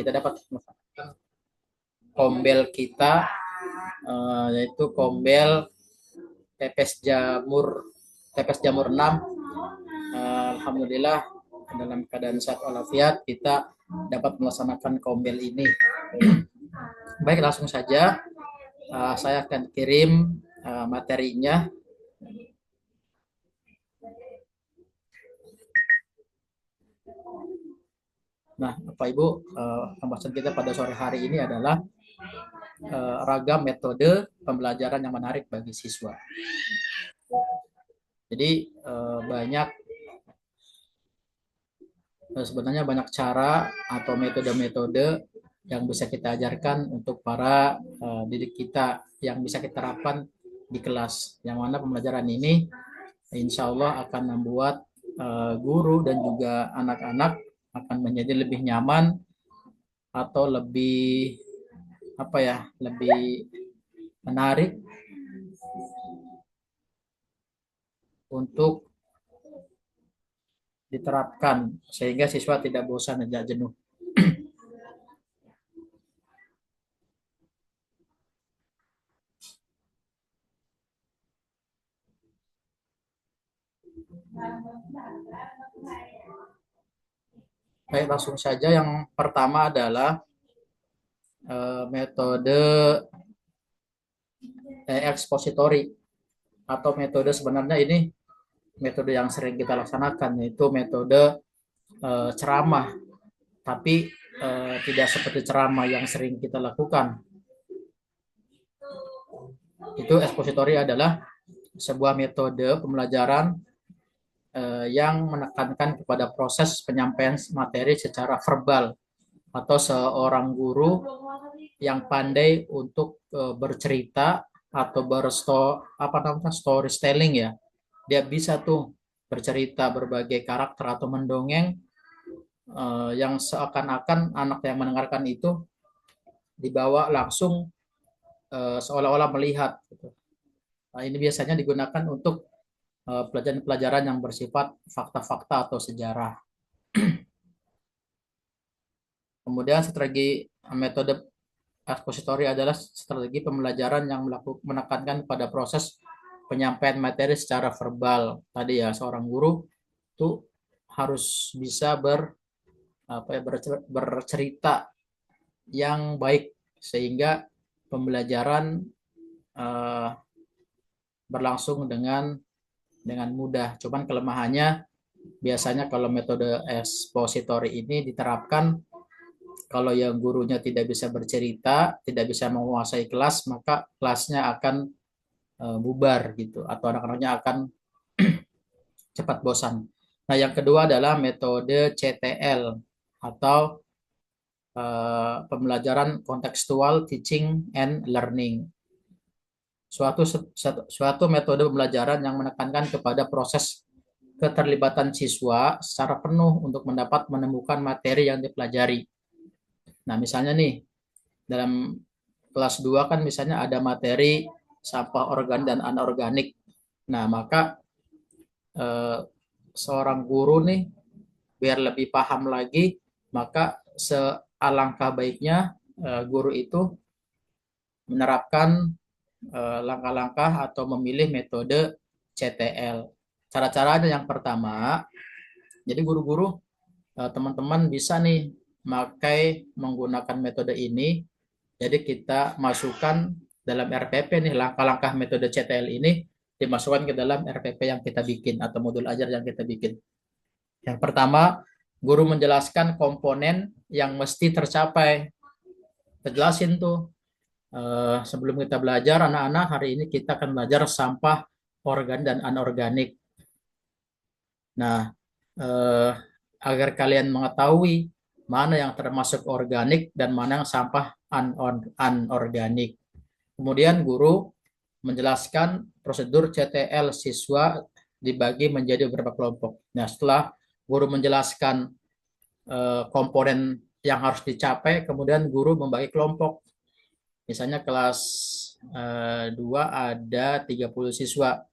kita dapat melaksanakan kombel kita, yaitu kombel tepes jamur 6. Alhamdulillah dalam keadaan sehat walafiat kita dapat melaksanakan kombel ini. Baik, langsung saja saya akan kirim materinya. Nah, Bapak Ibu, pembahasan kita pada sore hari ini adalah ragam metode pembelajaran yang menarik bagi siswa. Jadi sebenarnya banyak cara atau metode-metode yang bisa kita ajarkan untuk para didik kita yang bisa kita terapkan di kelas. Yang mana pembelajaran ini insya Allah akan membuat guru dan juga anak-anak akan menjadi lebih nyaman atau lebih lebih menarik untuk diterapkan sehingga siswa tidak bosan dan jenuh. Baik, langsung saja. Yang pertama adalah metode ekspositori atau metode, sebenarnya ini metode yang sering kita laksanakan, yaitu metode ceramah, tapi tidak seperti ceramah yang sering kita lakukan. Itu ekspositori adalah sebuah metode pembelajaran yang menekankan kepada proses penyampaian materi secara verbal, atau seorang guru yang pandai untuk bercerita atau storytelling ya. Dia bisa tuh bercerita berbagai karakter atau mendongeng yang seakan-akan anak yang mendengarkan itu dibawa langsung seolah-olah melihat gitu. Nah, ini biasanya digunakan untuk pelajaran-pelajaran yang bersifat fakta-fakta atau sejarah. Kemudian strategi metode ekspositori adalah strategi pembelajaran yang menekankan pada proses penyampaian materi secara verbal. Tadi ya, seorang guru itu harus bisa bercerita yang baik sehingga pembelajaran berlangsung dengan mudah. Cuman kelemahannya biasanya kalau metode ekspositori ini diterapkan, kalau yang gurunya tidak bisa bercerita, tidak bisa menguasai kelas, maka kelasnya akan bubar gitu, atau anak-anaknya akan cepat bosan. Nah, yang kedua adalah metode CTL atau pembelajaran kontekstual teaching and learning. Suatu metode pembelajaran yang menekankan kepada proses keterlibatan siswa secara penuh untuk menemukan materi yang dipelajari. Nah, misalnya nih, dalam kelas 2 kan misalnya ada materi sampah organik dan anorganik. Nah, maka seorang guru nih, biar lebih paham lagi, maka sealangkah baiknya guru itu menerapkan langkah-langkah atau memilih metode CTL. Cara-caranya yang pertama, jadi guru-guru, teman-teman bisa nih menggunakan metode ini. Jadi kita masukkan dalam RPP nih, langkah-langkah metode CTL ini dimasukkan ke dalam RPP yang kita bikin atau modul ajar yang kita bikin. Yang pertama, guru menjelaskan komponen yang mesti tercapai. Kita jelasin tuh, sebelum kita belajar, anak-anak, hari ini kita akan belajar sampah organik dan anorganik. Nah, agar kalian mengetahui mana yang termasuk organik dan mana yang sampah anorganik. Kemudian guru menjelaskan prosedur CTL siswa dibagi menjadi beberapa kelompok. Nah, setelah guru menjelaskan komponen yang harus dicapai, kemudian guru membagi kelompok. Misalnya kelas 2 ada 30 siswa.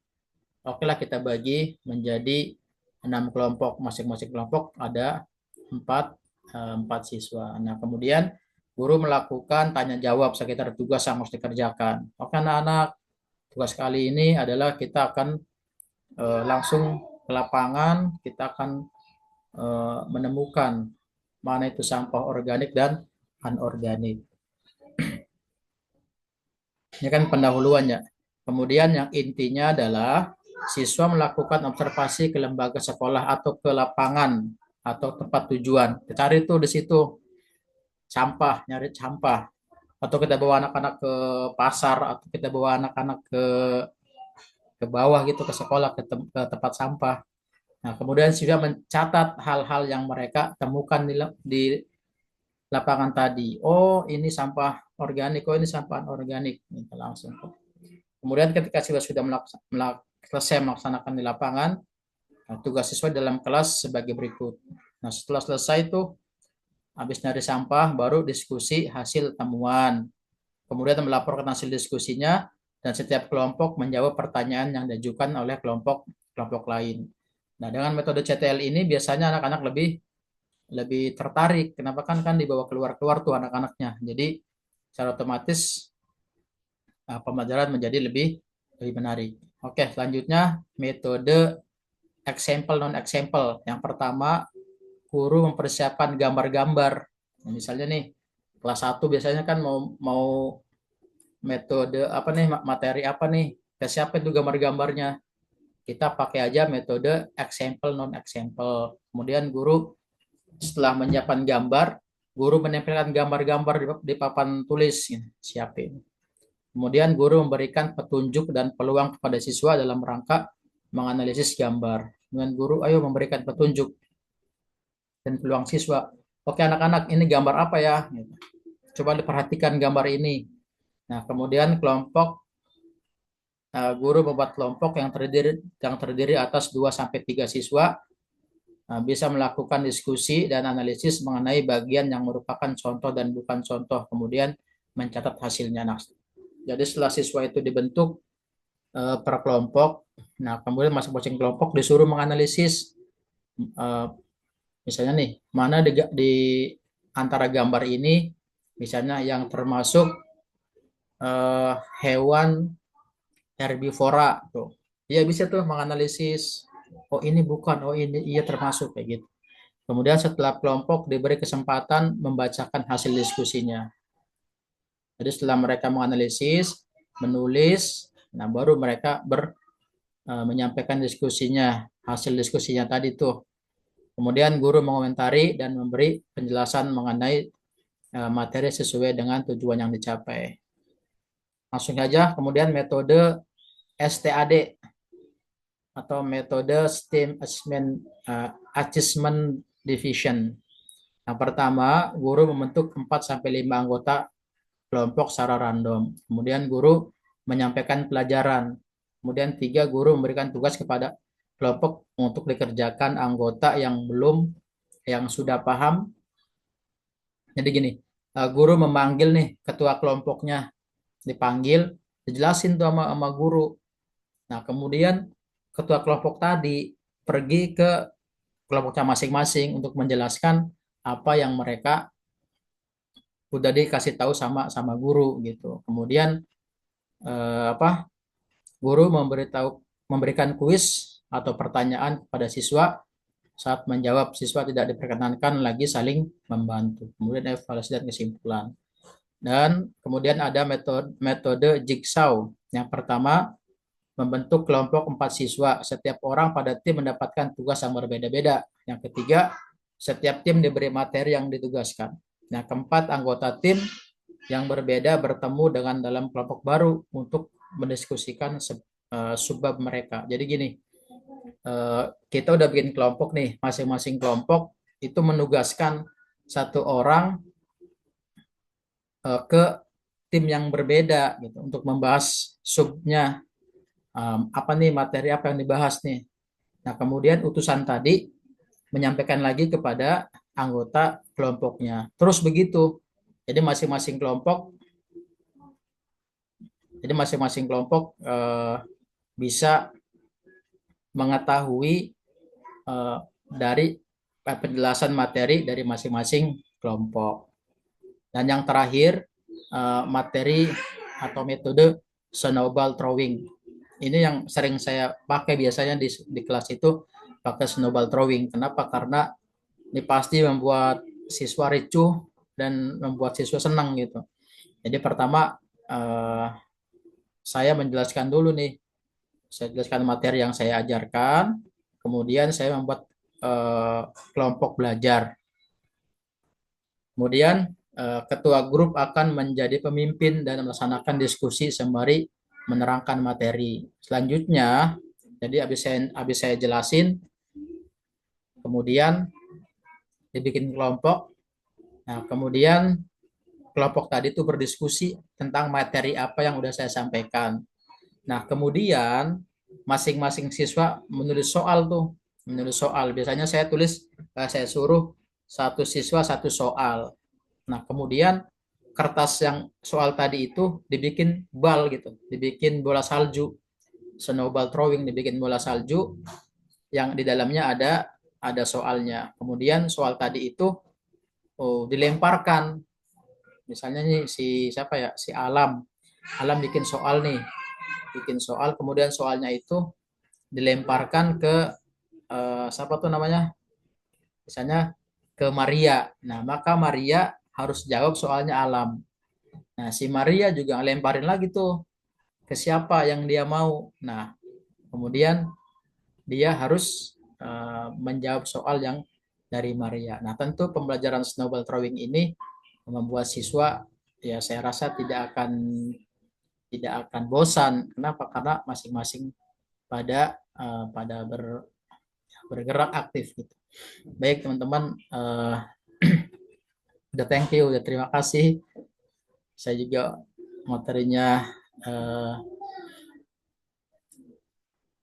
Oke lah, kita bagi menjadi 6 kelompok. Masing-masing kelompok ada 4 4 siswa. Nah, kemudian guru melakukan tanya jawab sekitar tugas yang harus dikerjakan. Oke anak-anak, tugas kali ini adalah kita akan langsung ke lapangan, kita akan menemukan mana itu sampah organik dan anorganik. Ini kan pendahuluannya. Kemudian yang intinya adalah siswa melakukan observasi ke lembaga sekolah atau ke lapangan atau tempat tujuan. Kita cari tuh di situ sampah, nyari sampah. Atau kita bawa anak-anak ke pasar atau kita bawa anak-anak ke bawah gitu ke sekolah ke tempat sampah. Nah, kemudian siswa mencatat hal-hal yang mereka temukan di lapangan tadi. Oh, ini sampah organik, oh ini sampah organik. Gitu, langsung. Kemudian ketika siswa sudah selesai melaksanakan di lapangan, nah, tugas siswa dalam kelas sebagai berikut. Nah, setelah selesai itu, habis nyari sampah, baru diskusi hasil temuan. Kemudian melaporkan hasil diskusinya, dan setiap kelompok menjawab pertanyaan yang diajukan oleh kelompok lain. Nah, dengan metode CTL ini biasanya anak-anak lebih lebih tertarik. Kenapa kan dibawa keluar-keluar tuh anak-anaknya. Jadi secara otomatis pembelajaran menjadi lebih menarik. Oke, selanjutnya metode example non example. Yang pertama, guru mempersiapkan gambar-gambar. Nah, misalnya nih kelas 1 biasanya kan mau mau metode apa nih materi apa nih? Kita siapin tuh gambar-gambarnya. Kita pakai aja metode example non example. Kemudian guru setelah menyiapkan gambar, guru menempelkan gambar-gambar di papan tulis, siapin. Kemudian guru memberikan petunjuk dan peluang kepada siswa dalam rangka menganalisis gambar. Dengan guru, ayo memberikan petunjuk dan peluang siswa. Oke anak-anak, ini gambar apa ya? Coba diperhatikan gambar ini. Nah, kemudian guru membuat kelompok yang terdiri atas 2 sampai 3 siswa bisa melakukan diskusi dan analisis mengenai bagian yang merupakan contoh dan bukan contoh, kemudian mencatat hasilnya. Nah, jadi setelah siswa itu dibentuk per kelompok, nah kemudian masing-masing kelompok disuruh menganalisis misalnya nih, mana di antara gambar ini misalnya yang termasuk hewan herbivora tuh. Ya bisa tuh menganalisis, oh ini bukan, oh ini iya termasuk kayak gitu. Kemudian setelah kelompok diberi kesempatan membacakan hasil diskusinya. Jadi setelah mereka menganalisis, menulis, nah baru mereka menyampaikan diskusinya, hasil diskusinya tadi tuh. Kemudian guru mengomentari dan memberi penjelasan mengenai materi sesuai dengan tujuan yang dicapai. Langsung saja, kemudian metode STAD atau metode STEAM Assessment Division. Yang pertama, guru membentuk 4-5 anggota kelompok secara random. Kemudian guru menyampaikan pelajaran. Kemudian 3, guru memberikan tugas kepada kelompok untuk dikerjakan anggota yang sudah paham. Jadi gini, guru memanggil nih ketua kelompoknya, dipanggil, dijelasin tuh sama guru. Nah, kemudian ketua kelompok tadi pergi ke kelompoknya masing-masing untuk menjelaskan apa yang mereka udah dikasih tahu sama sama guru gitu. Kemudian guru memberikan kuis atau pertanyaan kepada siswa. Saat menjawab, siswa tidak diperkenankan lagi saling membantu. Kemudian evaluasi dan kesimpulan. Dan kemudian ada metode jigsaw. Yang pertama, membentuk kelompok 4 siswa. Setiap orang pada tim mendapatkan tugas yang berbeda-beda. Yang ketiga, setiap tim diberi materi yang ditugaskan. Yang keempat, anggota tim yang berbeda bertemu dengan dalam kelompok baru untuk mendiskusikan subbab mereka. Jadi gini, kita udah bikin kelompok nih, masing-masing kelompok itu menugaskan satu orang ke tim yang berbeda gitu untuk membahas subnya, apa nih materi apa yang dibahas nih. Nah, kemudian utusan tadi menyampaikan lagi kepada anggota kelompoknya. Terus begitu. Jadi masing-masing kelompok bisa mengetahui dari penjelasan materi dari masing-masing kelompok. Dan yang terakhir, materi atau metode snowball throwing. Ini yang sering saya pakai biasanya di kelas itu, pakai snowball throwing. Kenapa? Karena ini pasti membuat siswa ricuh dan membuat siswa senang gitu. Jadi pertama, saya menjelaskan dulu nih, saya jelaskan materi yang saya ajarkan, kemudian saya membuat eh, kelompok belajar. Kemudian ketua grup akan menjadi pemimpin dan melaksanakan diskusi sembari menerangkan materi. Selanjutnya, jadi habis saya jelasin, kemudian dibikin kelompok. Nah, kemudian kelompok tadi itu berdiskusi tentang materi apa yang sudah saya sampaikan. Nah, kemudian masing-masing siswa menulis soal tuh, menulis soal. Biasanya saya suruh satu siswa satu soal. Nah, kemudian kertas yang soal tadi itu dibikin bal gitu, dibikin bola salju, snowball throwing, dibikin bola salju yang di dalamnya ada soalnya. Kemudian soal tadi itu dilemparkan. Misalnya nih si siapa ya, si Alam. Alam bikin soal nih, bikin soal, kemudian soalnya itu dilemparkan ke siapa tuh namanya? Misalnya ke Maria. Nah, maka Maria harus jawab soalnya Alam. Nah, si Maria juga lemparin lagi tuh ke siapa yang dia mau. Nah, kemudian dia harus menjawab soal yang dari Maria. Nah, tentu pembelajaran snowball throwing ini membuat siswa, ya saya rasa tidak akan bosan. Kenapa? Karena masing-masing pada bergerak aktif gitu. Baik teman-teman, udah thank you, udah terima kasih. Saya juga materinya uh,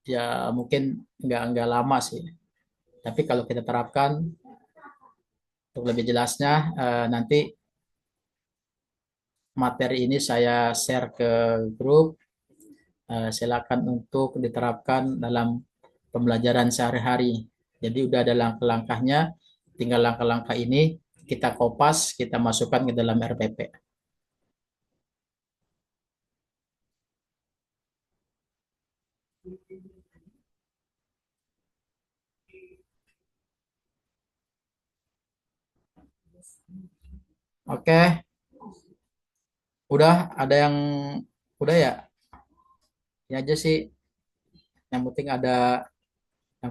ya mungkin nggak lama sih. Tapi kalau kita terapkan untuk lebih jelasnya, nanti materi ini saya share ke grup. Silakan untuk diterapkan dalam pembelajaran sehari-hari. Jadi udah ada langkah-langkahnya, tinggal langkah-langkah ini kita kopas, kita masukkan ke dalam RPP. Oke, udah ada yang udah ya? Ya aja sih. Yang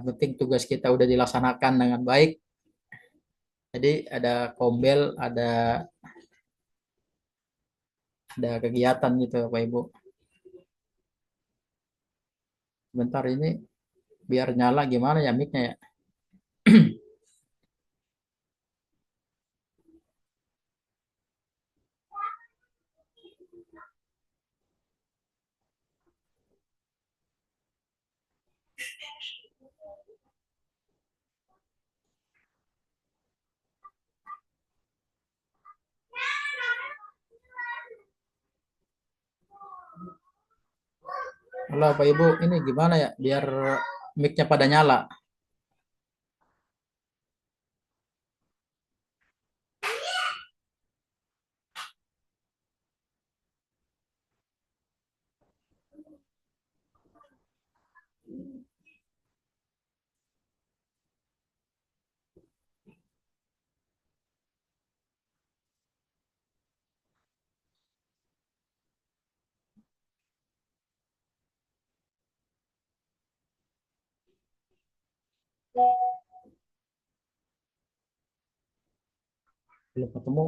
penting tugas kita udah dilaksanakan dengan baik. Jadi ada kombel, ada kegiatan gitu Bapak Ibu. Bentar ini biar nyala gimana ya mic-nya ya. Halo Bapak Ibu, ini gimana ya biar mic-nya pada nyala. Belum ketemu.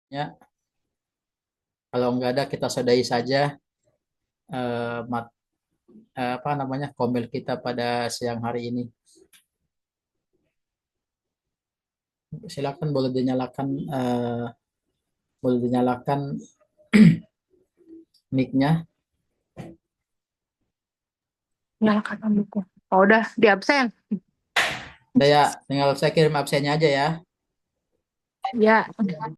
Ya, kalau nggak ada kita sudahi saja. eh, apa namanya komel kita pada siang hari ini. Silakan boleh dinyalakan mic-nya. Nyalakan rambutku. Oh, udah di absen. Udah ya, tinggal saya kirim absennya aja ya. Ya.